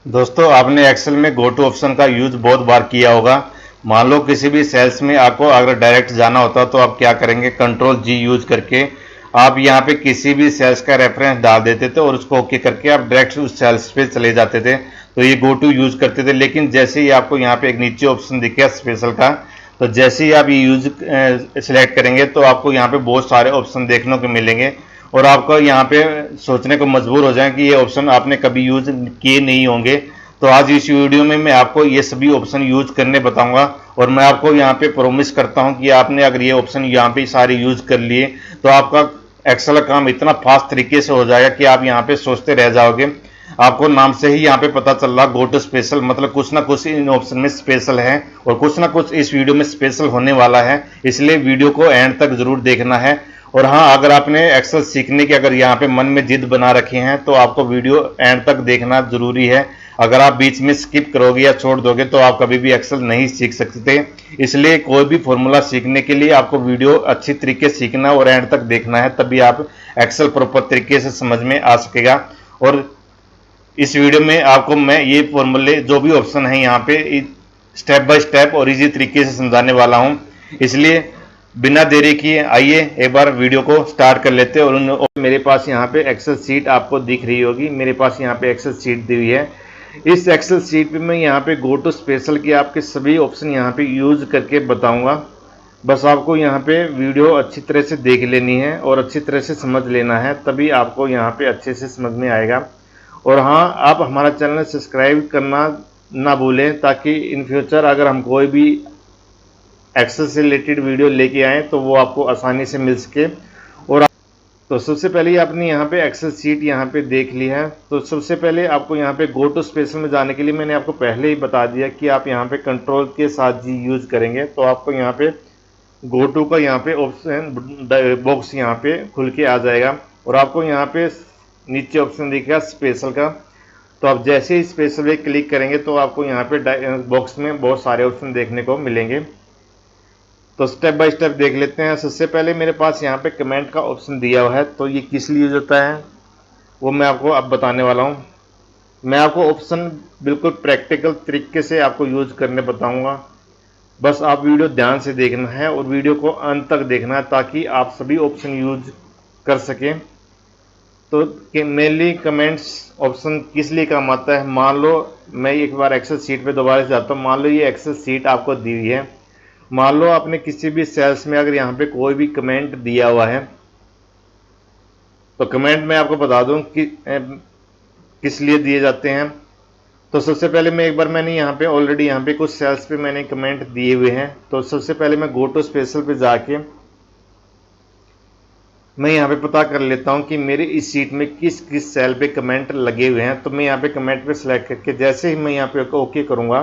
दोस्तों, आपने एक्सेल में गो टू ऑप्शन का यूज बहुत बार किया होगा। मान लो किसी भी सेल्स में आपको अगर डायरेक्ट जाना होता तो आप क्या करेंगे, कंट्रोल जी यूज करके आप यहाँ पे किसी भी सेल्स का रेफरेंस डाल देते थे और उसको ओके करके आप डायरेक्ट उस सेल्स पे चले जाते थे, तो ये गो टू यूज करते थे। लेकिन जैसे ही आपको यहाँ पे एक नीचे ऑप्शन दिखेगा स्पेशल का, तो जैसे ही आप ये यूज सिलेक्ट करेंगे तो आपको यहाँ पे बहुत सारे ऑप्शन देखने को मिलेंगे और आपको यहाँ पे सोचने को मजबूर हो जाए कि ये ऑप्शन आपने कभी यूज किए नहीं होंगे। तो आज इस वीडियो में मैं आपको ये सभी ऑप्शन यूज करने बताऊंगा और मैं आपको यहाँ पे प्रॉमिस करता हूँ कि आपने अगर ये ऑप्शन यहाँ पे सारे यूज कर लिए तो आपका एक्सेल का काम इतना फास्ट तरीके से हो जाएगा कि आप यहाँ पे सोचते रह जाओगे। आपको नाम से ही यहाँ पे पता चल रहा गो टू स्पेशल, मतलब कुछ ना कुछ इन ऑप्शन में स्पेशल है और कुछ ना कुछ इस वीडियो में स्पेशल होने वाला है, इसलिए वीडियो को एंड तक जरूर देखना है। और हाँ, अगर आपने एक्सेल सीखने की अगर यहाँ पे मन में जिद बना रखी हैं तो आपको वीडियो एंड तक देखना जरूरी है। अगर आप बीच में स्किप करोगे या छोड़ दोगे तो आप कभी भी एक्सेल नहीं सीख सकते। इसलिए कोई भी फॉर्मूला सीखने के लिए आपको वीडियो अच्छी तरीके से सीखना और एंड तक देखना है, तभी आप एक्सेल प्रॉपर तरीके से समझ में आ सकेगा। और इस वीडियो में आपको मैं ये फॉर्मूले जो भी ऑप्शन है यहाँ पे स्टेप बाय स्टेप और इजी तरीके से समझाने वाला हूँ, इसलिए बिना देरी किए आइए एक बार वीडियो को स्टार्ट कर लेते हैं। और मेरे पास यहाँ पे एक्सेल सीट आपको दिख रही होगी, मेरे पास यहाँ पे एक्सेल सीट दी हुई है। इस एक्सेल सीट पे मैं यहाँ पे गो टू स्पेशल की आपके सभी ऑप्शन यहाँ पे यूज करके बताऊंगा। बस आपको यहाँ पे वीडियो अच्छी तरह से देख लेनी है और अच्छी तरह से समझ लेना है, तभी आपको यहाँ पे अच्छे से समझ में आएगा। और हाँ, आप हमारा चैनल सब्सक्राइब करना ना भूलें ताकि इन फ्यूचर अगर हम कोई भी एक्सेल से रिलेटेड वीडियो लेके आए तो वो आपको आसानी से मिल सके। और तो सबसे पहले आपने यहाँ पे एक्सेल सीट यहाँ पे देख ली है, तो सबसे पहले आपको यहाँ पे गो टू स्पेशल में जाने के लिए मैंने आपको पहले ही बता दिया कि आप यहाँ पे कंट्रोल के साथ जी यूज करेंगे तो आपको यहाँ पे गो टू का यहाँ पे ऑप्शन बॉक्स यहाँ पे खुल के आ जाएगा और आपको यहाँ पे नीचे ऑप्शन दिखेगा स्पेशल का। तो आप जैसे ही स्पेशल पे क्लिक करेंगे तो आपको यहाँ पे बॉक्स में बहुत सारे ऑप्शन देखने को मिलेंगे। तो स्टेप बाय स्टेप देख लेते हैं। सबसे पहले मेरे पास यहाँ पे कमेंट का ऑप्शन दिया हुआ है, तो ये किस लिए यूज होता है वो मैं आपको अब बताने वाला हूँ। मैं आपको ऑप्शन बिल्कुल प्रैक्टिकल तरीके से आपको यूज करने बताऊँगा, बस आप वीडियो ध्यान से देखना है और वीडियो को अंत तक देखना है ताकि आप सभी ऑप्शन यूज कर सकें। तो मेनली कमेंट्स ऑप्शन किस लिए काम आता है, मान लो मैं एक बार एक्सेल सीट पे दोबारा से जाता हूँ। मान लो ये एक्सेल सीट आपको दी हुई है, मान लो आपने किसी भी सेल्स में अगर यहाँ पे कोई भी कमेंट दिया हुआ है, तो कमेंट मैं आपको बता दूं कि किस लिए दिए जाते हैं। तो सबसे पहले मैंने यहाँ पे ऑलरेडी यहाँ पे कुछ सेल्स पे मैंने कमेंट दिए हुए हैं। तो सबसे पहले मैं गो टू स्पेशल पे जाके मैं यहाँ पे पता कर लेता हूँ कि मेरे इस सीट में किस किस सेल पे कमेंट लगे हुए हैं। तो मैं यहाँ पे कमेंट पे सिलेक्ट करके जैसे ही मैं यहाँ पे ओके करूँगा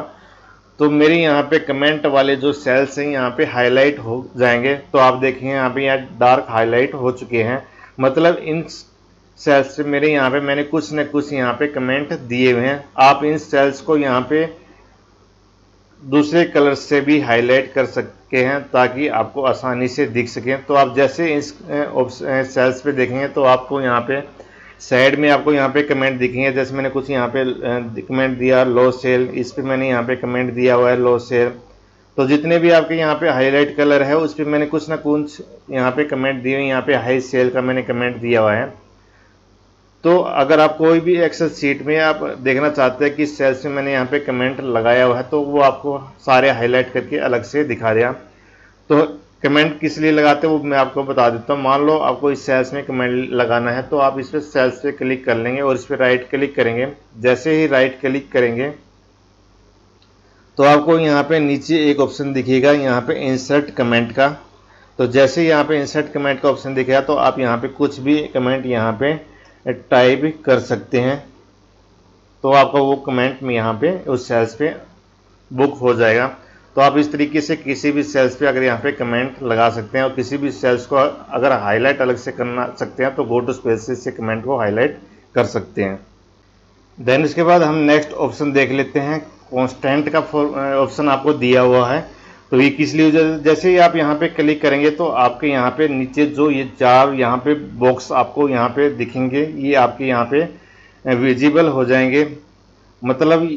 तो मेरे यहाँ पे कमेंट वाले जो सेल्स हैं यहाँ पे हाईलाइट हो जाएंगे। तो आप देखें यहाँ पे डार्क हाईलाइट हो चुके हैं, मतलब इन सेल्स से मेरे यहाँ पे मैंने कुछ न कुछ यहाँ पे कमेंट दिए हुए हैं। आप इन सेल्स को यहाँ पे दूसरे कलर से भी हाईलाइट कर सकते हैं ताकि आपको आसानी से दिख सके। तो आप जैसे इस सेल्स पे देखेंगे तो आपको यहाँ पे साइड में आपको यहाँ पे कमेंट दिखेंगे। जैसे मैंने कुछ यहाँ पे कमेंट दिया लो सेल, इस पे मैंने यहाँ पे कमेंट दिया हुआ है लो सेल। तो जितने भी आपके यहाँ पे हाईलाइट कलर है उस पर मैंने कुछ ना कुछ यहाँ पे कमेंट दिए हुए। यहाँ पे हाई सेल का मैंने कमेंट दिया हुआ है। तो अगर आप कोई भी एक्सेल सीट में आप देखना चाहते हैं कि सेल्स में मैंने यहाँ पे कमेंट लगाया हुआ है तो वो आपको सारे हाईलाइट करके अलग से दिखा दिया। तो कमेंट किस लिए लगाते हैं वो मैं आपको बता देता हूँ। मान लो आपको इस सेल्स में कमेंट लगाना है तो आप इस पर सेल्स पे क्लिक कर लेंगे और इस पर राइट क्लिक करेंगे। जैसे ही राइट क्लिक करेंगे तो आपको यहाँ पे नीचे एक ऑप्शन दिखेगा यहाँ पे इंसर्ट कमेंट का। तो जैसे ही यहाँ पे इंसर्ट कमेंट का ऑप्शन दिखेगा तो आप यहाँ पे कुछ भी कमेंट यहाँ पे टाइप कर सकते हैं, तो आपका वो कमेंट में यहाँ पे उस सेल्स पे बुक हो जाएगा। तो आप इस तरीके से किसी भी सेल्स पे अगर यहाँ पे कमेंट लगा सकते हैं और किसी भी सेल्स को अगर हाईलाइट अलग से करना सकते हैं तो गो टू स्पेशल से कमेंट को हाईलाइट कर सकते हैं। देन इसके बाद हम नेक्स्ट ऑप्शन देख लेते हैं। कांस्टेंट का ऑप्शन आपको दिया हुआ है, तो ये किस लिए, जैसे ही आप यहाँ पे क्लिक करेंगे तो आपके यहाँ पे नीचे जो ये चार यहाँ पे बॉक्स आपको यहाँ पे दिखेंगे ये आपके यहाँ पे विजिबल हो जाएंगे। मतलब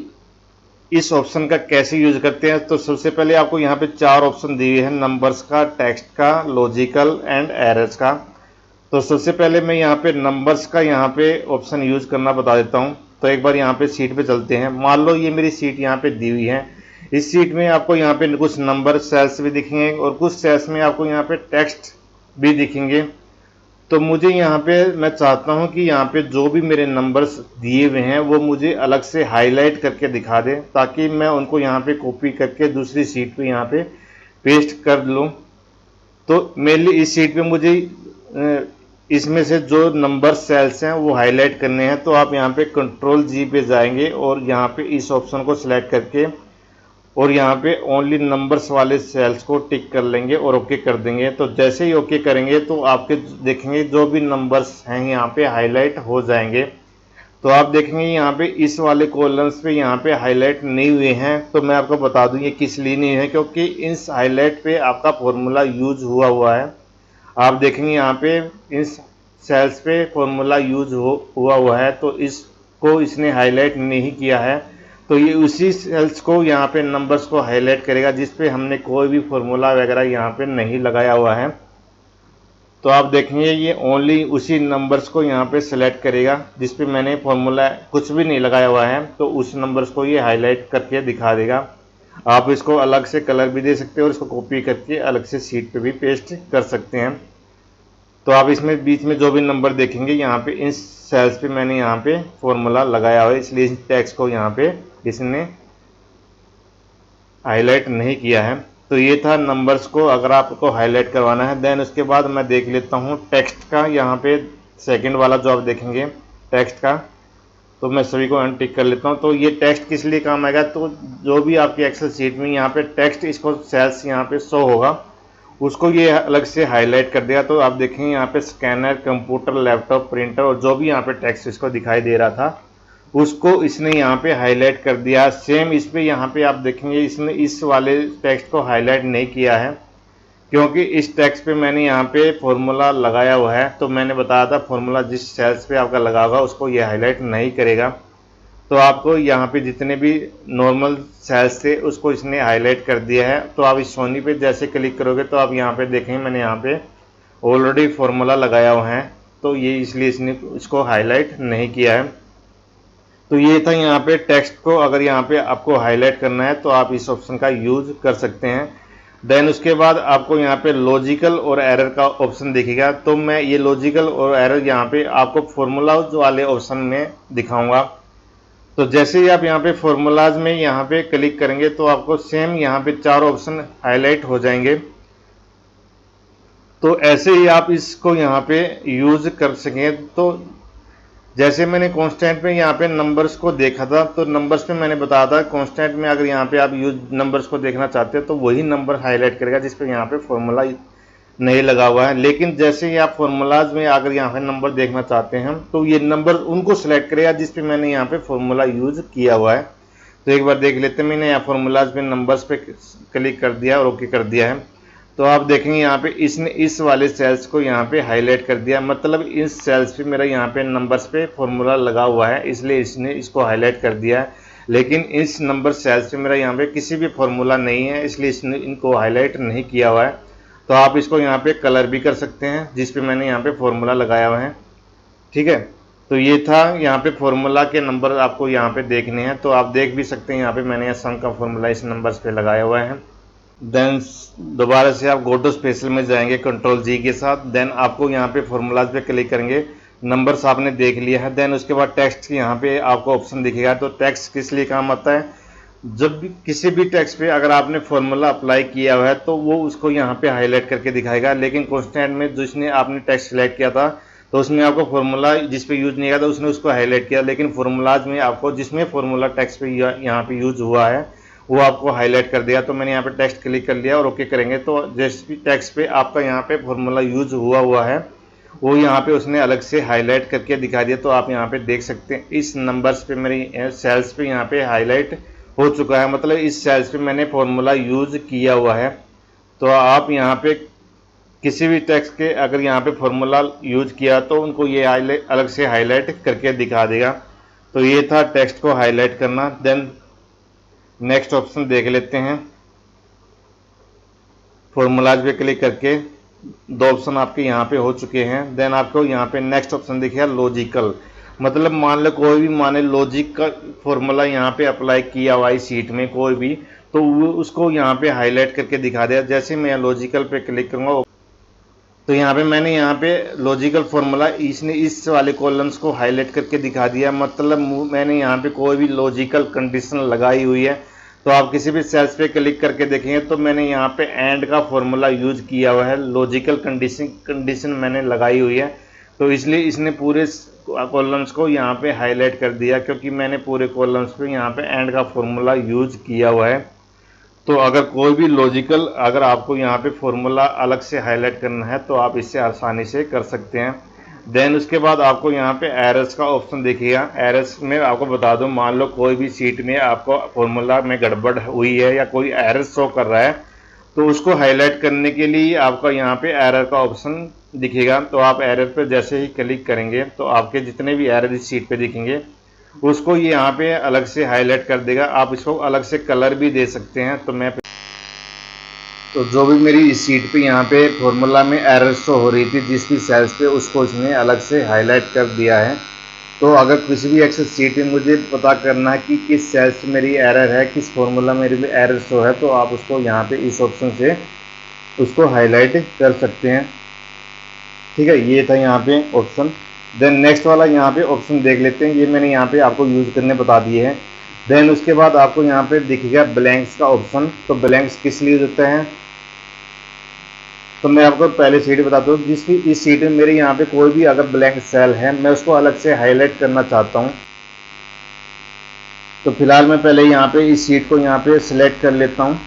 इस ऑप्शन का कैसे यूज करते हैं, तो सबसे पहले आपको यहाँ पे 4 ऑप्शन दिए हैं, नंबर्स का, टेक्स्ट का, लॉजिकल एंड एरर्स का। तो सबसे पहले मैं यहाँ पे नंबर्स का यहाँ पे ऑप्शन यूज करना बता देता हूँ। तो एक बार यहाँ पे सीट पे चलते हैं। मान लो ये मेरी सीट यहाँ पे दी हुई है। इस सीट में आपको यहाँ पे कुछ नंबर सेल्स भी दिखेंगे और कुछ सेल्स में आपको यहाँ पे टेक्स्ट भी दिखेंगे। तो मुझे यहाँ पे मैं चाहता हूँ कि यहाँ पे जो भी मेरे नंबर्स दिए हुए हैं वो मुझे अलग से हाईलाइट करके दिखा दे, ताकि मैं उनको यहाँ पे कॉपी करके दूसरी सीट पे यहाँ पे पेस्ट कर लूँ। तो मेनली इस सीट पे मुझे इसमें से जो नंबर सेल्स हैं वो हाईलाइट करने हैं। तो आप यहाँ पे कंट्रोल जी पे जाएंगे और यहाँ पे इस ऑप्शन को सिलेक्ट करके और यहाँ पे ओनली नंबर्स वाले सेल्स को टिक कर लेंगे और ओके कर देंगे। तो जैसे ही ओके करेंगे तो आपके देखेंगे जो भी नंबर्स हैं यहाँ पे हाईलाइट हो जाएंगे। तो आप देखेंगे यहाँ पे इस वाले कॉलम्स पे यहाँ पे हाईलाइट नहीं हुए हैं। तो मैं आपको बता दूं ये किस लिए नहीं है, क्योंकि इस हाईलाइट पे आपका फॉर्मूला यूज हुआ है। आप देखेंगे यहाँ पे इस सेल्स पे फॉर्मूला यूज हुआ है, तो इसको इसने हाईलाइट नहीं किया है। तो ये उसी सेल्स को यहाँ पे नंबर्स को हाईलाइट करेगा जिस पे हमने कोई भी फॉर्मूला वगैरह यहाँ पे नहीं लगाया हुआ है। तो आप देखेंगे ये ओनली उसी नंबर्स को यहाँ पे सेलेक्ट करेगा जिस पे मैंने फॉर्मूला कुछ भी नहीं लगाया हुआ है। तो उस नंबर्स को ये हाईलाइट करके दिखा देगा। आप इसको अलग से कलर भी दे सकते हो और इसको कॉपी करके अलग से शीट पे भी पेस्ट कर सकते हैं। तो आप इसमें बीच में जो भी नंबर देखेंगे यहाँ पे इन सेल्स पे मैंने यहाँ पे फॉर्मूला लगाया हुआ है, इसलिए इस टेक्स्ट को यहाँ पे इसने हाईलाइट नहीं किया है। तो ये था नंबर्स को अगर आपको हाईलाइट करवाना है। देन उसके बाद मैं देख लेता हूँ टेक्स्ट का। यहाँ पे सेकंड वाला जो आप देखेंगे टेक्स्ट का, तो मैं सभी को अनटिक कर लेता हूँ। तो ये टेक्स्ट किस लिए काम आएगा, तो जो भी आपकी एक्सेल शीट में यहाँ पे टेक्स्ट इसको सेल्स यहाँ पे शो होगा उसको ये अलग से हाईलाइट कर देगा। तो आप देखेंगे यहाँ पे स्कैनर, कंप्यूटर, लैपटॉप, प्रिंटर और जो भी यहाँ पे टेक्स्ट इसको दिखाई दे रहा था उसको इसने यहाँ पे हाईलाइट कर दिया। सेम इस पे यहाँ पे आप देखेंगे इसने इस वाले टेक्स्ट को हाईलाइट नहीं किया है, क्योंकि इस टेक्स्ट पे मैंने यहाँ पे फॉर्मूला लगाया हुआ है। तो मैंने बताया था फॉर्मूला जिस सेल्स पे आपका लगा होगा उसको ये हाईलाइट नहीं करेगा। तो आपको यहाँ पे जितने भी नॉर्मल सेल्स थे उसको इसने हाईलाइट कर दिया है। तो आप इस सोनी पे जैसे क्लिक करोगे तो आप यहाँ पे देखेंगे मैंने यहाँ पे ऑलरेडी फॉर्मूला लगाया हुआ है, तो ये इसलिए इसने इसको हाईलाइट नहीं किया है। तो ये था यहाँ पे टेक्स्ट को अगर यहाँ पे आपको हाईलाइट करना है तो आप इस ऑप्शन का यूज कर सकते हैं। देन उसके बाद आपको यहाँ पे लॉजिकल और एरर का ऑप्शन दिखेगा। तो मैं ये लॉजिकल और एरर यहाँ पे आपको फॉर्मूलाज वाले ऑप्शन में दिखाऊंगा। तो जैसे ही आप यहाँ पे फॉर्मूलाज में यहाँ पे क्लिक करेंगे तो आपको सेम यहाँ पे 4 ऑप्शन हाईलाइट हो जाएंगे। तो ऐसे ही आप इसको यहाँ पे यूज कर सकें। तो जैसे मैंने कांस्टेंट में यहाँ पे नंबर्स को देखा था, तो नंबर्स में मैंने बताया था कांस्टेंट में अगर यहाँ पे आप यूज नंबर्स को देखना चाहते हो तो वही नंबर हाईलाइट करेगा जिस पे यहाँ पे फॉर्मूला नहीं लगा हुआ है। लेकिन जैसे ही आप फॉर्मूलाज में अगर यहाँ पे नंबर देखना चाहते हैं तो ये नंबर उनको सिलेक्ट करेगा जिस पे मैंने यहाँ पे फॉर्मूला यूज किया हुआ है। तो एक बार देख लेते हैं। मैंने यहाँ फॉर्मूलाज में नंबर्स पे क्लिक कर दिया और ओके कर दिया है। तो आप देखेंगे यहाँ पे इसने इस वाले सेल्स को यहाँ पे हाईलाइट कर दिया, मतलब इस सेल्स पे मेरा यहाँ पे नंबर्स पे फॉर्मूला लगा हुआ है इसलिए इसने इसको हाईलाइट कर दिया है। लेकिन इस नंबर सेल्स पे मेरा यहाँ पे किसी भी फॉर्मूला नहीं है इसलिए इसने इनको हाईलाइट नहीं किया हुआ है। तो आप इसको यहाँ पे कलर भी कर सकते हैं जिस पे मैंने यहाँ पे फॉर्मूला लगाया हुआ है। ठीक है, तो ये था यहाँ पे फॉर्मूला के नंबर आपको यहाँ पे देखने हैं। तो आप देख भी सकते हैं यहाँ पे मैंने सम का फॉर्मूला इस नंबर्स पे लगाया हुआ है। देन दोबारा से आप गो टू स्पेशल में जाएंगे कंट्रोल जी के साथ। देन आपको यहाँ पे फॉर्मूलाज पे क्लिक करेंगे, नंबर्स आपने देख लिया है। देन उसके बाद टेक्स्ट यहाँ पे आपको ऑप्शन दिखेगा। तो टेक्स्ट किस लिए काम आता है, जब भी किसी भी टेक्स्ट पे अगर आपने फॉर्मूला अप्लाई किया हुआ है तो वो उसको यहाँ पे हाईलाइट करके दिखाएगा। लेकिन कांस्टेंट में जिसने आपने टेक्स्ट सिलेक्ट किया था तो उसमें आपको फॉर्मूला जिस पे यूज नहीं किया था उसने उसको हाईलाइट किया। लेकिन फॉर्मूलाज में आपको जिसमें फॉर्मूला टेक्स्ट पे यहाँ पे यूज हुआ है वो आपको हाईलाइट कर दिया। तो मैंने यहाँ पे टेक्स्ट क्लिक कर लिया और ओके करेंगे तो जिस भी टेक्स्ट पे आपका यहाँ पे फॉर्मूला यूज हुआ है वो यहाँ पे उसने अलग से हाईलाइट करके दिखा दिया। तो आप यहाँ पे देख सकते हैं इस नंबर्स पे मेरी सेल्स पे यहाँ पे हाईलाइट हो चुका है, मतलब इस सेल्स पे मैंने फॉर्मूला यूज किया हुआ है। तो आप यहाँ पे किसी भी टेक्स्ट के अगर यहाँ पे फॉर्मूला यूज किया तो उनको ये अलग से हाईलाइट करके दिखा देगा। तो ये था टेक्स्ट को हाईलाइट करना। देन नेक्स्ट ऑप्शन देख लेते हैं। फॉर्मूलाज पे क्लिक करके 2 ऑप्शन आपके यहाँ पे हो चुके हैं। देन आपको यहाँ पे नेक्स्ट ऑप्शन दिखेगा लॉजिकल, मतलब मान लो कोई भी माने लॉजिक का फॉर्मूला यहाँ पे अप्लाई किया हुआ है शीट में कोई भी, तो वो उसको यहाँ पे हाईलाइट करके दिखा दिया। जैसे मैं लॉजिकल पे क्लिक करूँगा तो यहाँ पे मैंने यहाँ पे लॉजिकल फॉर्मूला इसने इस वाले कॉलम्स को हाईलाइट करके दिखा दिया, मतलब मैंने यहाँ पे कोई भी लॉजिकल कंडीशन लगाई हुई है। तो आप किसी भी सेल्स पे क्लिक करके देखेंगे तो मैंने यहाँ पे एंड का फॉर्मूला यूज किया हुआ है, लॉजिकल कंडीशन मैंने लगाई हुई है। तो इसलिए इसने पूरे कॉलम्स को यहाँ पे हाईलाइट कर दिया, क्योंकि मैंने पूरे कॉलम्स पे यहाँ पे एंड का फॉर्मूला यूज किया हुआ है। तो अगर कोई भी लॉजिकल अगर आपको यहाँ पे फॉर्मूला अलग से हाईलाइट करना है तो आप इससे आसानी से कर सकते हैं। देन उसके बाद आपको यहाँ पे एरर्स का ऑप्शन देखिएगा। एरर्स में आपको बता दूं, मान लो कोई भी शीट में आपको फॉर्मूला में गड़बड़ हुई है या कोई एरर शो कर रहा है, तो उसको हाईलाइट करने के लिए आपका यहाँ पे एरर का ऑप्शन दिखेगा। तो आप एरर पर जैसे ही क्लिक करेंगे तो आपके जितने भी एरर इस शीट पे दिखेंगे उसको ये यहाँ पे अलग से हाईलाइट कर देगा। आप इसको अलग से कलर भी दे सकते हैं। तो जो भी मेरी इस शीट पे यहाँ पे फॉर्मूला में एरर शो हो रही थी जिस भी सेल्स पे, उसको इसने अलग से हाईलाइट कर दिया है। तो अगर किसी भी एक्सेल शीट में मुझे पता करना है कि किस सेल्स में मेरी एरर है, किस फॉर्मूला मेरे लिए एरर शो है, तो आप उसको यहाँ पे इस ऑप्शन से उसको हाईलाइट कर सकते हैं। ठीक है, ये था यहाँ पे ऑप्शन। देन नेक्स्ट वाला यहाँ पे ऑप्शन देख लेते हैं। ये मैंने यहाँ पे आपको यूज़ करने बता दिए हैं। देन उसके बाद आपको यहाँ पे दिखेगा ब्लैंक्स का ऑप्शन। तो ब्लैंक्स किस लिए होते हैं, तो मैं आपको पहले शीट बताता हूँ। जिसकी इस शीट में मेरे यहाँ पे कोई भी अगर ब्लैंक सेल है, मैं उसको अलग से हाईलाइट करना चाहता हूँ। तो फिलहाल मैं पहले यहाँ पे इस शीट को यहाँ पे सिलेक्ट कर लेता हूँ।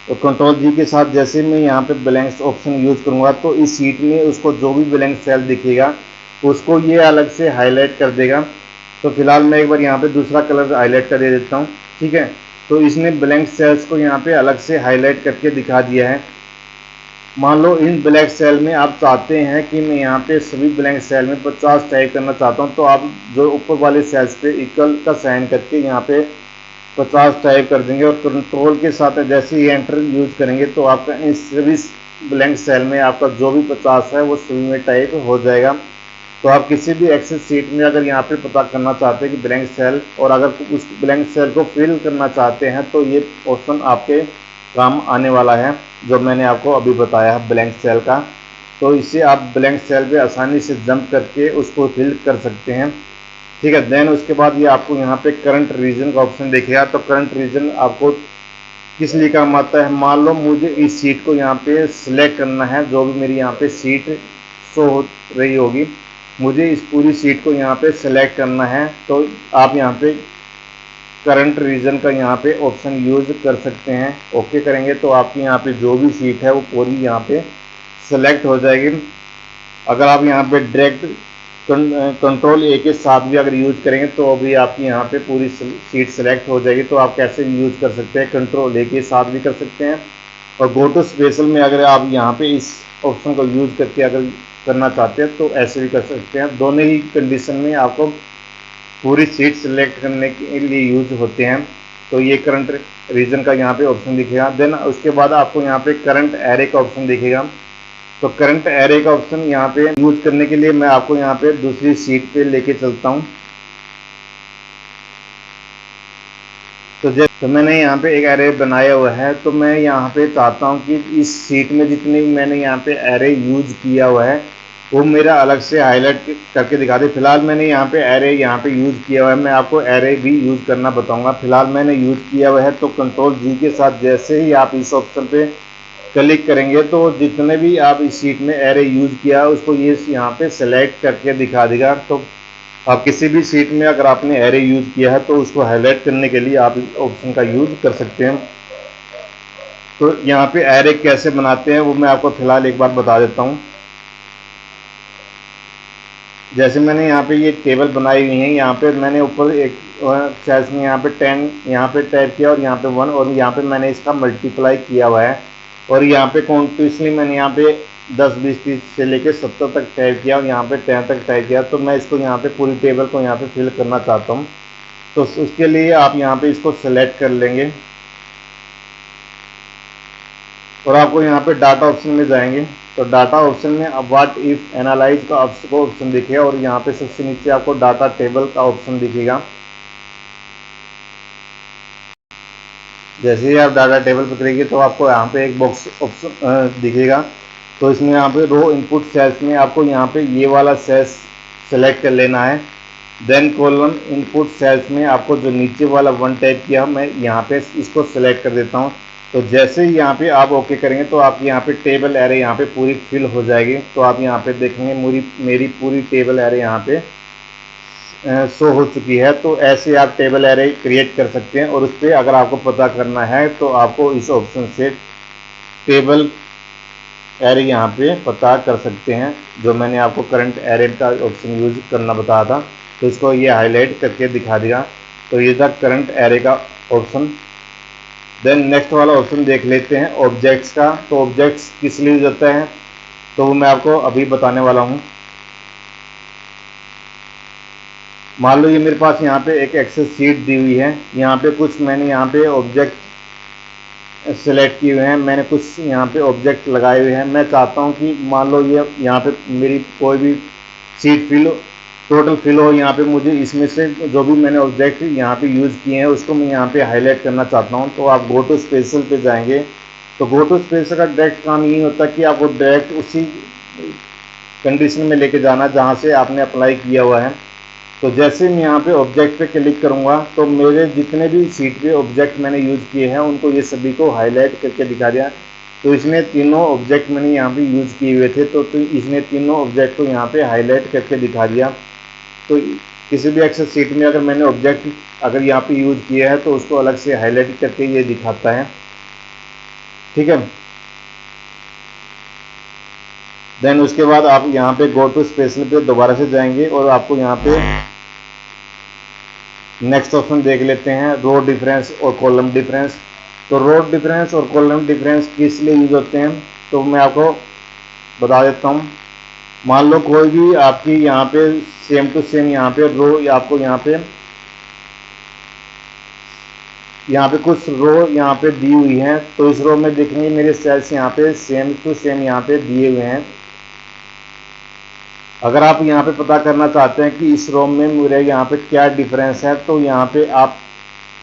तो कंट्रोल जी के साथ जैसे मैं यहाँ पे ब्लैंक्स ऑप्शन यूज करूँगा तो इस शीट में उसको जो भी ब्लैंक सेल दिखेगा उसको ये अलग से हाईलाइट कर देगा। तो फिलहाल मैं एक बार यहाँ पे दूसरा कलर हाईलाइट कर दे देता हूँ। ठीक है, तो इसने ब्लैंक सेल्स को यहाँ पे अलग से हाईलाइट करके दिखा दिया है। मान लो इन ब्लैंक सेल में आप चाहते हैं कि मैं यहाँ पे सभी ब्लैंक सेल में 50 टाइप करना चाहता हूँ, तो आप जो ऊपर वाले सेल्स पे इक्वल का साइन करके यहाँ पे 50 टाइप कर देंगे और कंट्रोल के साथ जैसे ही एंटर यूज करेंगे तो आपका इन सभी ब्लैंक सेल में आपका जो भी 50 है वो सभी में टाइप हो जाएगा। तो आप किसी भी एक्सेल शीट में अगर यहाँ पे पता करना चाहते हैं कि ब्लैंक सेल, और अगर उस ब्लैंक सेल को फिल करना चाहते हैं तो ये ऑप्शन आपके काम आने वाला है जो मैंने आपको अभी बताया है ब्लैंक सेल का। तो इससे आप ब्लैंक सेल पे आसानी से जंप करके उसको फिल कर सकते हैं। ठीक है, देन उसके बाद ये आपको यहाँ पे करंट रीजन का ऑप्शन देखेगा। तो करंट रीजन आपको किस लिए काम आता है, मान लो मुझे इस सीट को यहाँ पे सिलेक्ट करना है, जो भी मेरी यहाँ पे सीट शो हो रही होगी, मुझे इस पूरी सीट को यहाँ पे सिलेक्ट करना है। तो आप यहाँ पे करंट रीजन का यहाँ पे ऑप्शन यूज कर सकते हैं। ओके करेंगे तो आपकी यहाँ पे जो भी सीट है वो पूरी यहाँ पे सिलेक्ट हो जाएगी। अगर आप यहाँ पे डायरेक्ट कंट्रोल ए के साथ भी अगर यूज करेंगे तो अभी आपकी यहाँ पे पूरी सीट सेलेक्ट हो जाएगी। तो आप कैसे यूज कर सकते हैं, कंट्रोल ए के साथ भी कर सकते हैं, और गो टू स्पेशल में अगर आप यहाँ पे इस ऑप्शन को यूज करके अगर करना चाहते हैं तो ऐसे भी कर सकते हैं। दोनों ही कंडीशन में आपको पूरी सीट सेलेक्ट करने के लिए यूज होते हैं। तो ये करंट रीजन का यहाँ पे ऑप्शन दिखेगा। देन उसके बाद आपको यहाँ पे करंट एरे का ऑप्शन दिखेगा। तो करंट एरे का ऑप्शन यहाँ पे यूज करने के लिए मैं आपको यहाँ पे दूसरी सीट पे लेके चलता हूँ। तो मैंने यहाँ पे एक एरे बनाया हुआ है। तो मैं यहाँ पे चाहता हूँ कि इस सीट में जितने भी मैंने यहाँ पे एरे यूज किया हुआ है वो मेरा अलग से हाईलाइट करके दिखा दे। फिलहाल मैंने यहाँ पे एरे यहाँ पे यूज किया हुआ है, मैं आपको एरे भी यूज करना बताऊंगा। फिलहाल मैंने यूज किया हुआ है। तो कंट्रोल जी के साथ जैसे ही आप इस ऑप्शन पे क्लिक करेंगे तो जितने भी आप इस सीट में एरे यूज किया उसको ये यहाँ पे सेलेक्ट करके दिखा देगा। तो आप किसी भी सीट में अगर आपने एरे यूज किया है तो उसको हाईलाइट करने के लिए आप इस ऑप्शन का यूज कर सकते हैं। तो यहाँ पे एरे कैसे बनाते हैं वो मैं आपको फिलहाल एक बार बता देता हूँ। जैसे मैंने यहाँ पे ये टेबल बनाई हुई है, यहाँ पे मैंने ऊपर एक सेल्स में यहाँ पे 10 यहाँ पे टाइप किया और यहाँ पे 1, और यहाँ पे मैंने इसका मल्टीप्लाई किया हुआ है, और यहाँ पे कॉन्टिन्यूसली मैंने यहाँ पे 10 20 30 से लेके 70 तक टाइप किया और यहाँ पे 10 तक टाइप किया। तो मैं इसको यहाँ पे पूरी टेबल को यहाँ पे फिल करना चाहता हूँ। तो उसके लिए आप यहाँ पे इसको सेलेक्ट कर लेंगे और आपको यहाँ पे डाटा ऑप्शन में जाएंगे। तो डाटा ऑप्शन में अब व्हाट इफ एनालाइज का आपको ऑप्शन दिखेगा और यहाँ पे सबसे नीचे आपको डाटा टेबल का ऑप्शन दिखेगा। जैसे ही आप डाटा टेबल पर करेंगे तो आपको यहाँ पे एक बॉक्स ऑप्शन दिखेगा। तो इसमें यहाँ पे रो इनपुट सेल्स में आपको यहाँ पे ये वाला सेल्स सेलेक्ट कर लेना है। देन कॉलम इनपुट सेल्स में आपको जो नीचे वाला 1 टाइप किया मैं यहाँ पे इसको सेलेक्ट कर देता हूँ। तो जैसे ही यहाँ पे आप ओके करेंगे तो आपकी यहाँ पे टेबल एरे यहाँ पे पूरी फिल हो जाएगी। तो आप यहाँ पे देखेंगे मेरी पूरी टेबल एरे यहाँ पे शो हो चुकी है। तो ऐसे आप टेबल एरे क्रिएट कर सकते हैं। और उस पर अगर आपको पता करना है तो आपको इस ऑप्शन से टेबल एरे यहाँ पे पता कर सकते हैं, जो मैंने आपको करंट एरे का ऑप्शन यूज करना बताया था। तो इसको ये हाईलाइट करके दिखा देगा। तो ये था करंट एरे का ऑप्शन। देन नेक्स्ट वाला ऑप्शन देख लेते हैं ऑब्जेक्ट्स का। तो ऑब्जेक्ट्स किस लिए यूज होता है तो वो मैं आपको अभी बताने वाला हूँ। मान लो ये मेरे पास यहाँ पे एक एक्सेल शीट दी हुई है। यहाँ पे कुछ मैंने यहाँ पे ऑब्जेक्ट सेलेक्ट किए हुए हैं, मैंने कुछ यहाँ पे ऑब्जेक्ट लगाए हुए हैं। मैं चाहता हूँ कि मान लो ये यहाँ पे मेरी कोई भी शीट टोटल फिल हो। यहाँ पे मुझे इसमें से जो भी मैंने ऑब्जेक्ट यहाँ पे यूज़ किए हैं उसको मैं यहाँ पे हाईलाइट करना चाहता हूँ। तो आप गो टू स्पेशल पे जाएंगे। तो गो टू स्पेशल का डायरेक्ट काम यही होता है कि आपको डायरेक्ट उसी कंडीशन में लेके जाना जहाँ से आपने अप्लाई किया हुआ है। तो जैसे मैं यहाँ पे ऑब्जेक्ट पे क्लिक करूँगा तो मेरे जितने भी शीट पे ऑब्जेक्ट मैंने यूज़ किए हैं उनको ये सभी को हाईलाइट करके दिखा दिया। तो इसने तीनों ऑब्जेक्ट मैंने यहाँ पे यूज़ किए हुए थे। तो इसने तीनों ऑब्जेक्ट को यहाँ पे हाईलाइट करके दिखा दिया। तो किसी भी एक्सेल शीट में अगर मैंने ऑब्जेक्ट अगर यहाँ पे यूज़ किया है तो उसको अलग से हाईलाइट करके ये दिखाता है। ठीक है। देन उसके बाद आप यहाँ पे गो टू स्पेशल पे दोबारा से जाएंगे और आपको यहाँ पे नेक्स्ट ऑप्शन देख लेते हैं रो डिफरेंस और कॉलम डिफरेंस। तो रो डिफरेंस और कॉलम डिफरेंस किस लिए यूज होते हैं तो मैं आपको बता देता हूँ। मान लो कोई भी आपकी यहाँ पे सेम टू सेम यहाँ पे रो आपको यहाँ पे कुछ रो यहाँ पे दी हुई हैं। तो इस रो में देखेंगे मेरे सेल्स यहाँ पे सेम टू सेम यहाँ पे दिए हुए हैं। अगर आप यहाँ पे पता करना चाहते हैं कि इस रो में मेरे यहाँ पे क्या डिफरेंस है तो यहाँ पे आप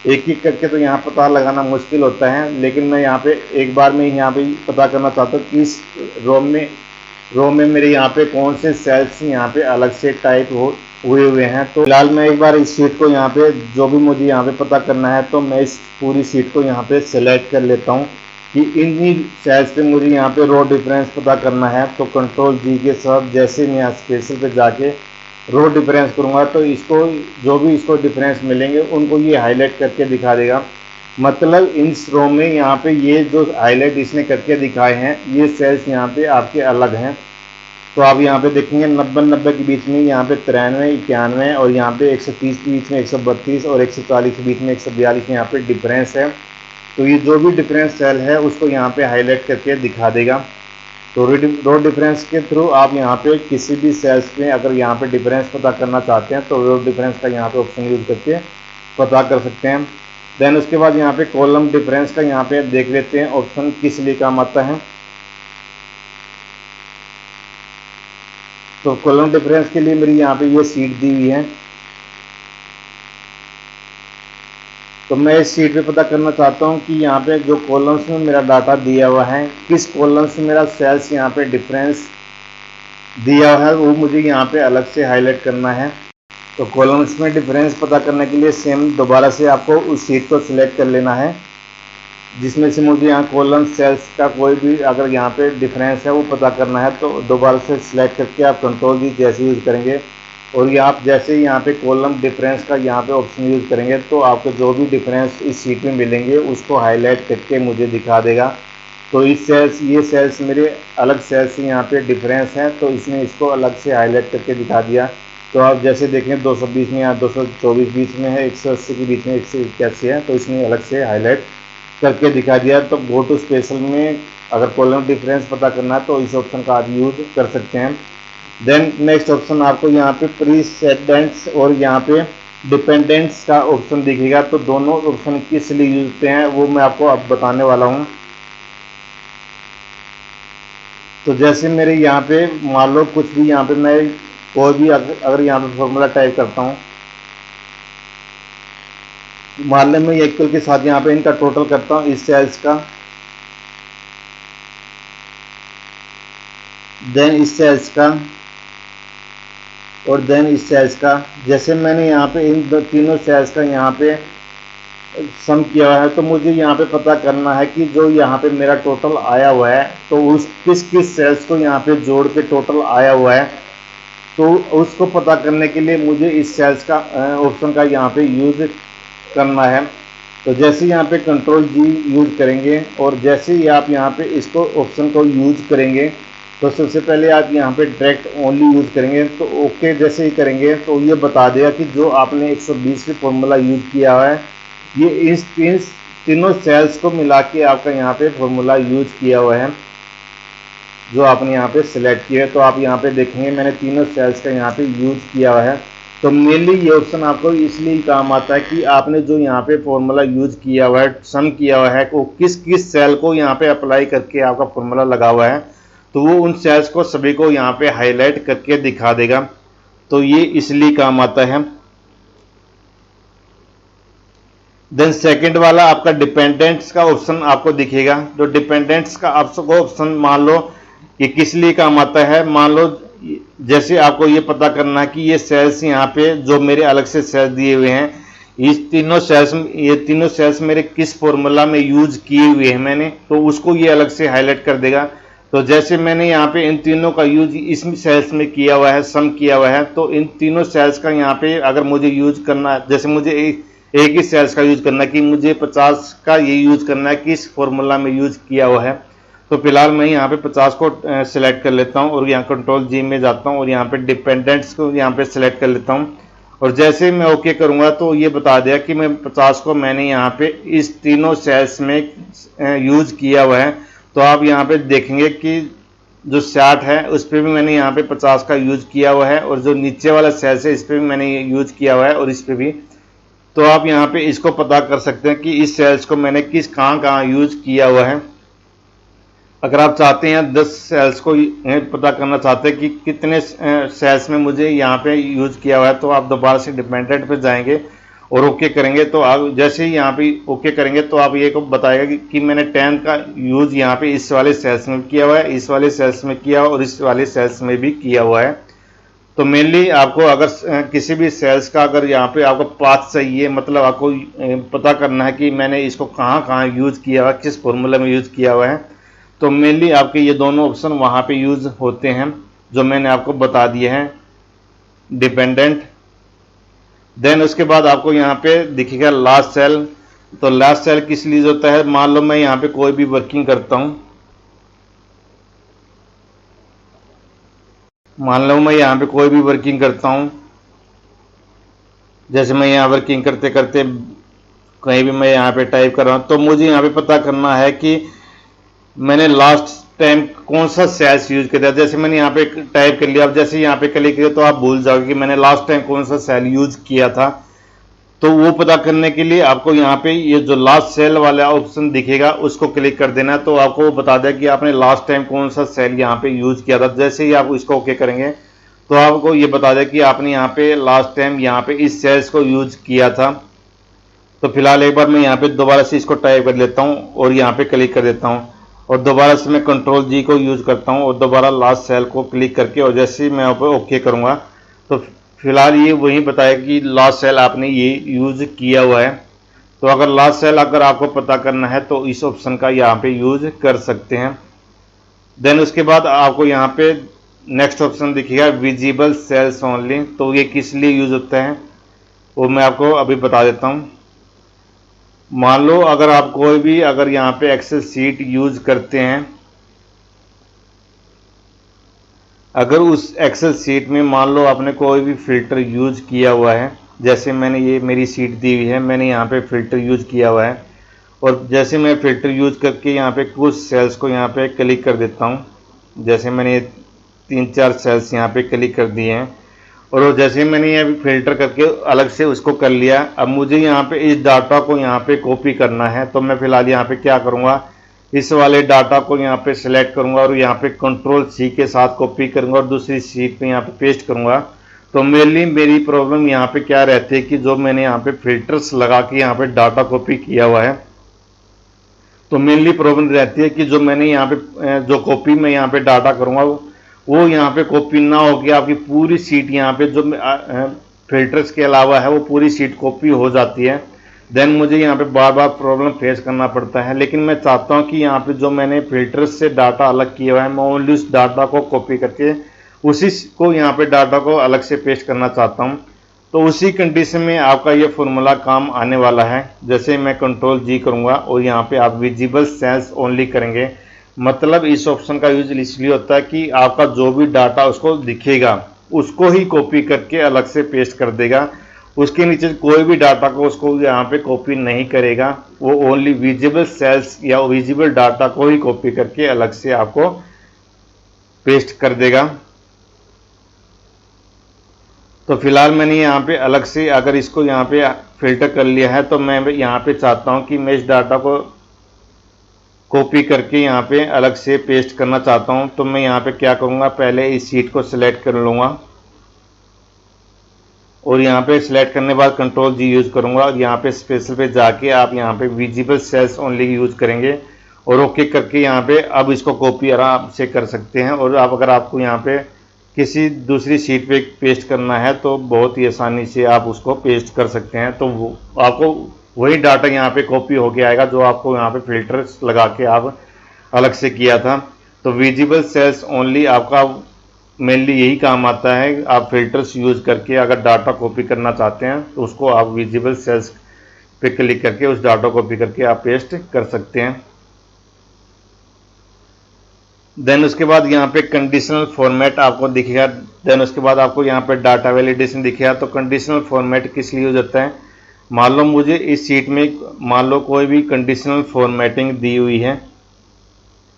एक एक करके तो यहाँ पता लगाना मुश्किल होता है। लेकिन मैं यहाँ पे एक बार में यहाँ पे पता करना चाहता हूँ कि इस रो में मेरे यहाँ पे कौन से सेल्स यहाँ पे अलग से टाइप हुए हैं। तो फिलहाल मैं एक बार इस शीट को यहाँ पे जो भी मुझे यहाँ पे पता करना है तो मैं इस पूरी शीट को यहाँ पे सेलेक्ट कर लेता हूँ कि इन्हीं सेल्स पे मुझे यहाँ पे रो डिफरेंस पता करना है। तो कंट्रोल जी के साथ जैसे मैं यहाँ स्पेशल पे जाके रो डिफरेंस करूँगा तो इसको जो भी इसको डिफरेंस मिलेंगे उनको ये हाईलाइट करके दिखा देगा। मतलब इन रो में यहाँ पे ये जो हाईलाइट इसने करके दिखाए हैं ये सेल्स यहाँ पे आपके अलग हैं। तो आप यहाँ पे देखेंगे 90-90 के बीच में यहाँ पे 93, 91 और यहाँ पे 130 के बीच में 132 और 140 के बीच में 142 यहाँ पे डिफरेंस है। तो ये जो भी डिफरेंस सेल है उसको यहाँ पे हाईलाइट करके दिखा देगा। तो रो डिफरेंस के थ्रू आप यहाँ पे किसी भी सेल्स में अगर यहाँ पे डिफरेंस पता करना चाहते हैं तो रो डिफरेंस का यहाँ पे ऑप्शन यूज करके पता कर सकते हैं। देन उसके बाद यहाँ पे कॉलम डिफरेंस का यहाँ पे देख लेते हैं ऑप्शन किस लिए काम आता है। तो कॉलम डिफरेंस के लिए मेरी यहाँ पे ये शीट दी हुई है। तो मैं इस शीट पे पता करना चाहता हूँ कि यहाँ पे जो कॉलम्स में मेरा डाटा दिया हुआ है किस कॉलम्स में मेरा सेल्स यहाँ पे डिफरेंस दिया है वो मुझे यहाँ पे अलग से हाईलाइट करना है। तो कॉलम्स में डिफरेंस पता करने के लिए सेम दोबारा से आपको उस शीट को सिलेक्ट कर लेना है जिसमें से मुझे यहाँ कॉलम सेल्स का कोई भी अगर यहाँ पे डिफरेंस है वो पता करना है। तो दोबारा से सिलेक्ट करके आप कंट्रोल जी जैसे यूज़ करेंगे और ये आप जैसे ही यहाँ पे कॉलम डिफरेंस का यहाँ पे ऑप्शन यूज़ करेंगे तो आपको जो भी डिफरेंस इस शीट में मिलेंगे उसको हाईलाइट करके मुझे दिखा देगा। तो ये सेल्स मेरे अलग सेल्स से यहाँ पे डिफरेंस है तो इसने इसको अलग से हाईलाइट करके दिखा दिया। तो आप जैसे देखें 220 में यहाँ 224 बीच में है, 180 के बीच में 181 है तो इसने अलग से हाईलाइट करके दिखा दिया। तो गो टू स्पेशल में अगर कॉलम डिफरेंस पता करना है तो इस ऑप्शन का आप यूज कर सकते हैं। देन नेक्स्ट ऑप्शन आपको यहाँ पे प्रीसेडेंट्स और यहाँ पे डिपेंडेंट्स का ऑप्शन दिखेगा। तो दोनों ऑप्शन किस लिए यूज होते हैं वो मैं आपको अब बताने वाला हूँ। तो जैसे मेरे यहाँ पे मान लो कुछ भी यहाँ पे मैं कोई भी अगर यहाँ पे फॉर्मूला टाइप करता हूँ, मान लो मैं इक्वल के साथ यहाँ पे इनका टोटल करता हूँ इस सेल्स का, देन इस सेल्स का और देन इस सेल्स का। जैसे मैंने यहाँ पे इन तीनों सेल्स का यहाँ पे सम किया हुआ है, तो मुझे यहाँ पे पता करना है कि जो यहाँ पे मेरा टोटल आया हुआ है तो उस किस किस सेल्स को यहाँ पे जोड़ के टोटल आया हुआ है। तो उसको पता करने के लिए मुझे इस सेल्स का ऑप्शन का यहाँ पे यूज करना है। तो जैसे यहाँ पे कंट्रोल जी यूज करेंगे और जैसे ही आप यहाँ पे इसको ऑप्शन को यूज करेंगे तो सबसे पहले आप यहाँ पे डायरेक्ट ओनली यूज करेंगे। तो ओके जैसे ही करेंगे तो ये बता देगा कि जो आपने 120 की फॉर्मूला यूज किया हुआ है ये इस तीनों सेल्स को मिला के आपका यहाँ पे फॉर्मूला यूज किया हुआ है जो आपने यहाँ पे सिलेक्ट किया है। तो आप यहाँ पे देखेंगे मैंने तीनों सेल्स का यहाँ पे यूज किया हुआ है। तो मेनली ये ऑप्शन आपको इसलिए काम आता है कि आपने जो यहाँ पे फॉर्मूला यूज किया हुआ है, सम किया हुआ है, वो किस किस सेल को यहाँ पे अप्लाई करके आपका फॉर्मूला लगा हुआ है, तो वो उन सेल्स को सभी को यहाँ पे हाईलाइट करके दिखा देगा। तो ये इसलिए काम आता है। देन सेकंड वाला आपका डिपेंडेंट्स का ऑप्शन आपको दिखेगा। जो डिपेंडेंट्स का आपको ऑप्शन मान लो ये किस लिए काम आता है, मान लो जैसे आपको ये पता करना है कि ये सेल्स यहाँ पे जो मेरे अलग से सेल्स दिए हुए हैं, ये तीनों सेल्स मेरे किस फॉर्मूला में यूज किए हुए हैं मैंने, तो उसको ये अलग से हाईलाइट कर देगा। तो जैसे मैंने यहाँ पे इन तीनों का यूज इस सेल्स में किया हुआ है, सम किया हुआ है, तो इन तीनों सेल्स का यहाँ पे अगर मुझे यूज करना है, जैसे मुझे एक ही सेल्स का यूज करना है कि मुझे 50 का ये यूज करना है किस फॉर्मूला में यूज किया हुआ है, तो फिलहाल मैं यहाँ पे 50 को सिलेक्ट कर लेता हूँ और यहाँ कंट्रोल जी में जाता हूँ और यहाँ पे डिपेंडेंट्स को यहाँ पे सिलेक्ट कर लेता हूँ। और जैसे मैं ओके करूँगा तो ये बता दिया कि मैं 50 को मैंने यहाँ पे इस तीनों सेल्स में यूज किया हुआ है। तो आप यहाँ पे देखेंगे कि जो 60 है उस पर भी मैंने यहाँ पे 50 का यूज किया हुआ है और जो नीचे वाला सेल्स है इस पर भी मैंने यूज किया हुआ है और इस पर भी। तो आप यहाँ पे इसको पता कर सकते हैं कि इस सेल्स को मैंने कहाँ यूज किया हुआ है। अगर आप चाहते हैं 10 सेल्स को पता करना चाहते हैं कि कितने सेल्स में मुझे यहाँ पे यूज किया हुआ है, तो आप दोबारा से डिपेंडेंट पे जाएंगे और ओके करेंगे। तो आप जैसे ही यहाँ पे ओके करेंगे तो आप ये को बताएगा कि मैंने 10 का यूज यहाँ पे इस वाले सेल्स में किया हुआ है, इस वाले सेल्स में किया हुआ और इस वाले सेल्स में भी किया हुआ है। तो मेनली आपको अगर किसी भी सेल्स का अगर यहाँ पे आपको पाथ चाहिए, मतलब आपको पता करना है कि मैंने इसको कहाँ यूज किया हुआ है, किस फॉर्मूला में यूज किया हुआ है, तो मेनली आपके ये दोनों ऑप्शन वहाँ पे यूज होते हैं जो मैंने आपको बता दिए हैं, डिपेंडेंट। देन उसके बाद आपको यहाँ पे दिखेगा लास्ट सेल। तो लास्ट सेल किस लिए होता है, मान लो मैं यहाँ पे कोई भी वर्किंग करता हूँ, मान लो मैं यहाँ पे कोई भी वर्किंग करता हूँ, जैसे मैं यहाँ वर्किंग करते करते कहीं भी मैं यहाँ पे टाइप कर रहा हूँ, तो मुझे यहाँ पे पता करना है कि मैंने लास्ट टाइम कौन सा सेल्स यूज किया था। जैसे मैंने यहाँ पे टाइप कर लिया, अब जैसे यहाँ पे क्लिक किया तो आप भूल जाओगे कि मैंने लास्ट टाइम कौन सा सेल यूज किया था। तो वो पता करने के लिए आपको यहाँ पे ये जो लास्ट सेल वाला ऑप्शन दिखेगा उसको क्लिक कर देना, तो आपको वो बता देगा कि आपने लास्ट टाइम कौन सा सेल यहाँ पे यूज किया था। जैसे ही आप इसको ओके करेंगे तो आपको ये बता देगा कि आपने यहाँ पे लास्ट टाइम यहाँ पे इस सेल्स को यूज किया था। तो फिलहाल एक बार मैं यहाँ पे दोबारा से इसको टाइप कर लेता हूँ और यहाँ पे क्लिक कर देता हूँ और दोबारा से मैं कंट्रोल जी को यूज करता हूँ और दोबारा लास्ट सेल को क्लिक करके, और जैसे ही मैं यहाँ पे ओके करूँगा तो फिलहाल ये वही बताएगा कि लास्ट सेल आपने ये यूज किया हुआ है। तो अगर लास्ट सेल अगर आपको पता करना है तो इस ऑप्शन का यहाँ पे यूज कर सकते हैं। देन उसके बाद आपको यहाँ पे नेक्स्ट ऑप्शन दिखेगा विजिबल सेल्स ओनली। तो ये किस लिए यूज होता है वो मैं आपको अभी बता देता हूँ। मान लो अगर आप कोई भी अगर यहाँ पे एक्सेल सीट यूज करते हैं, अगर उस एक्सेल सीट में मान लो आपने कोई भी फिल्टर यूज किया हुआ है, जैसे मैंने ये मेरी सीट दी हुई है, मैंने यहाँ पे फिल्टर यूज किया हुआ है और जैसे मैं फ़िल्टर यूज करके यहाँ पे कुछ सेल्स को यहाँ पे क्लिक कर देता हूँ, जैसे मैंने 3-4 सेल्स यहाँ पे क्लिक कर दिए हैं, और वो जैसे मैंने ये फ़िल्टर करके अलग से उसको कर लिया। अब मुझे यहाँ पे इस डाटा को यहाँ पे कॉपी करना है, तो मैं फ़िलहाल यहाँ पे क्या करूँगा, इस वाले डाटा को यहाँ पे सिलेक्ट करूँगा और यहाँ पे कंट्रोल C के साथ कॉपी करूँगा और दूसरी शीट पे यहाँ पे पेस्ट करूँगा। तो मेनली मेरी प्रॉब्लम यहाँ पे क्या रहती है कि जो मैंने यहाँ पे फिल्टर्स लगा के यहाँ पे डाटा कॉपी किया हुआ है, तो मेनली प्रॉब्लम रहती है कि जो मैंने यहाँ पे जो कॉपी में यहाँ पे डाटा करूँगा वो यहाँ पे कॉपी ना होगी, आपकी पूरी शीट यहाँ पे जो फिल्टर्स के अलावा है वो पूरी शीट कॉपी हो जाती है। देन मुझे यहाँ पे बार बार प्रॉब्लम फेस करना पड़ता है। लेकिन मैं चाहता हूँ कि यहाँ पे जो मैंने फिल्टर्स से डाटा अलग किया हुआ है, मैं ओनली उस डाटा को कॉपी करके उसी को यहाँ पे डाटा को अलग से पेस्ट करना चाहता हूँ। तो उसी कंडीशन में आपका ये फॉर्मूला काम आने वाला है। जैसे मैं कंट्रोल G करूँगा और यहाँ पे आप विजिबल सेल्स ओनली करेंगे, मतलब इस ऑप्शन का यूज इसलिए होता है कि आपका जो भी डाटा उसको दिखेगा उसको ही कॉपी करके अलग से पेस्ट कर देगा, उसके नीचे कोई भी डाटा को उसको यहाँ पे कॉपी नहीं करेगा। वो ओनली विजिबल सेल्स या विजिबल डाटा को ही कॉपी करके अलग से आपको पेस्ट कर देगा। तो फिलहाल मैंने यहाँ पे अलग से अगर इसको यहाँ पे फिल्टर कर लिया है, तो मैं यहाँ पे चाहता हूँ कि मैं इस डाटा को कॉपी करके यहाँ पे अलग से पेस्ट करना चाहता हूँ। तो मैं यहाँ पे क्या करूँगा, पहले इस शीट को सिलेक्ट कर लूँगा और यहाँ पे सिलेक्ट करने के बाद कंट्रोल G यूज़ करूँगा और यहाँ पे स्पेशल पे जाके आप यहाँ पे विजिबल सेल्स ओनली यूज़ करेंगे और ओके करके यहाँ पे अब इसको कॉपी आराम से कर सकते हैं। और आप अगर आपको यहाँ पे किसी दूसरी शीट पे पेस्ट करना है तो बहुत ही आसानी से आप उसको पेस्ट कर सकते हैं। तो वो आपको वही डाटा यहाँ पे कॉपी होके आएगा जो आपको यहाँ पे फिल्टर्स लगा के आप अलग से किया था। तो विजिबल सेल्स ओनली आपका मेनली यही काम आता है। आप फिल्टर्स यूज़ करके अगर डाटा कॉपी करना चाहते हैं तो उसको आप विजिबल सेल्स पे क्लिक करके उस डाटा कॉपी करके आप पेस्ट कर सकते हैं। देन उसके बाद यहाँ पे कंडीशनल फॉर्मेट आपको दिखेगा। देन उसके बाद आपको यहाँ पे डाटा वैलिडेशन दिखेगा। तो कंडीशनल फॉर्मेट किस लिए यूज होता है, मान लो मुझे इस शीट में मान लो कोई भी कंडीशनल फॉर्मेटिंग दी हुई है,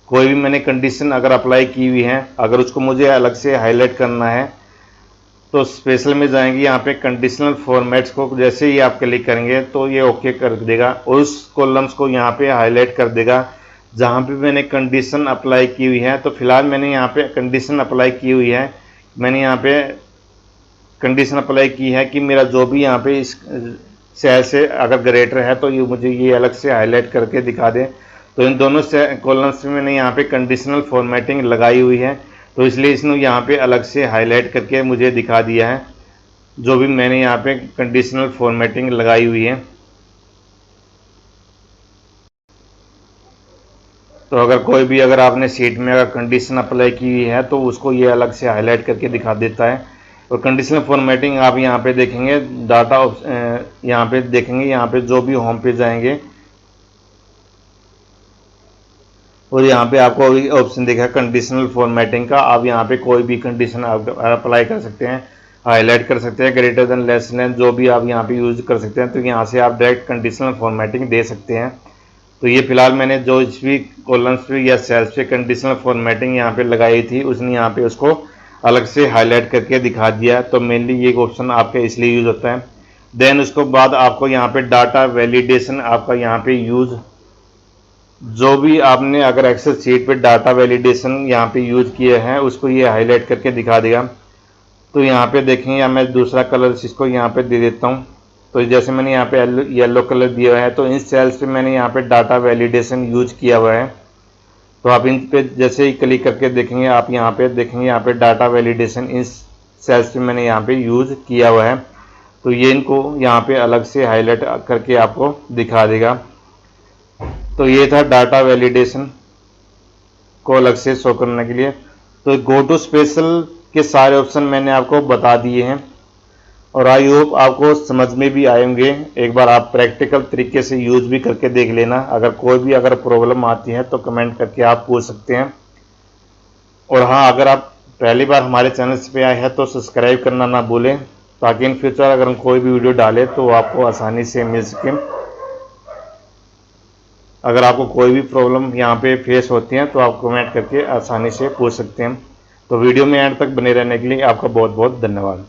कोई भी मैंने कंडीशन अगर अप्लाई की हुई है, अगर उसको मुझे अलग से हाईलाइट करना है तो स्पेशल में जाएंगे, यहाँ पे कंडीशनल फॉर्मेट्स को जैसे ही आप क्लिक करेंगे तो ये ओके कर देगा और उस कॉलम्स को यहाँ पे हाईलाइट कर देगा जहाँ पे मैंने कंडीशन अप्लाई की हुई है। तो फिलहाल मैंने यहाँ पे कंडीशन अप्लाई की हुई है, मैंने यहाँ पे कंडीशन अप्लाई की है कि मेरा जो भी यहाँ पे इस सेल से अगर ग्रेटर है तो ये मुझे ये अलग से हाईलाइट करके दिखा दे। तो इन दोनों कॉलम्स में मैंने यहाँ पे कंडीशनल फॉर्मेटिंग लगाई हुई है, तो इसलिए इसने यहाँ पे अलग से हाईलाइट करके मुझे दिखा दिया है जो भी मैंने यहाँ पे कंडीशनल फॉर्मेटिंग लगाई हुई है। तो अगर कोई भी अगर आपने शीट में अगर कंडीशन अप्लाई की हुई है तो उसको ये अलग से हाईलाइट करके दिखा देता है। और कंडीशनल फॉर्मेटिंग आप यहाँ पे देखेंगे डाटा यहाँ पे देखेंगे, यहाँ पे जो भी होम पे जाएंगे और यहाँ पे आपको ऑप्शन दिखा कंडीशनल फॉर्मेटिंग का, आप यहाँ पे कोई भी कंडीशन अप्लाई कर सकते हैं, हाईलाइट कर सकते हैं, ग्रेटर देन लेस देन जो भी आप यहाँ पे यूज कर सकते हैं। तो यहाँ से आप डायरेक्ट कंडीशनल फॉर्मेटिंग दे सकते हैं। तो ये फिलहाल मैंने जो इस भी कॉलम्स पे या सेल्स पे कंडीशनल फॉर्मेटिंग यहाँ पे लगाई थी उसने यहाँ पे उसको अलग से हाईलाइट करके दिखा दिया। तो मेनली ये ऑप्शन आपका इसलिए यूज होता है। देन उसके बाद आपको यहाँ पे डाटा वैलिडेशन आपका यहाँ पे यूज, जो भी आपने अगर एक्सेल शीट पे डाटा वैलिडेशन यहाँ पे यूज किए हैं उसको ये हाईलाइट करके दिखा देगा। तो यहाँ पे देखेंगे या मैं दूसरा कलर इसको यहाँ पे दे देता हूँ। तो जैसे मैंने यहाँ पे येलो कलर दिया हुआ है, तो इन सेल्स पे मैंने यहाँ पे डाटा वैलिडेशन यूज किया हुआ है। तो आप इन पे जैसे ही क्लिक करके देखेंगे, आप यहाँ पे देखेंगे यहाँ पे डाटा वैलिडेशन इस सेल्स पे मैंने यहाँ पे यूज किया हुआ है। तो ये इनको यहाँ पे अलग से हाईलाइट करके आपको दिखा देगा। तो ये था डाटा वैलिडेशन को अलग से शो करने के लिए। तो गो टू स्पेशल के सारे ऑप्शन मैंने आपको बता दिए हैं और आई होप आपको समझ में भी आएंगे। एक बार आप प्रैक्टिकल तरीके से यूज भी करके देख लेना। अगर कोई भी अगर प्रॉब्लम आती है तो कमेंट करके आप पूछ सकते हैं। और हाँ, अगर आप पहली बार हमारे चैनल पे आए हैं तो सब्सक्राइब करना ना भूलें, ताकि इन फ्यूचर अगर हम कोई भी वीडियो डालें तो आपको आसानी से मिल सके। अगर आपको कोई भी प्रॉब्लम यहाँ पे फेस होती है तो आप कमेंट करके आसानी से पूछ सकते हैं। तो वीडियो में एंड तक बने रहने के लिए आपका बहुत बहुत धन्यवाद।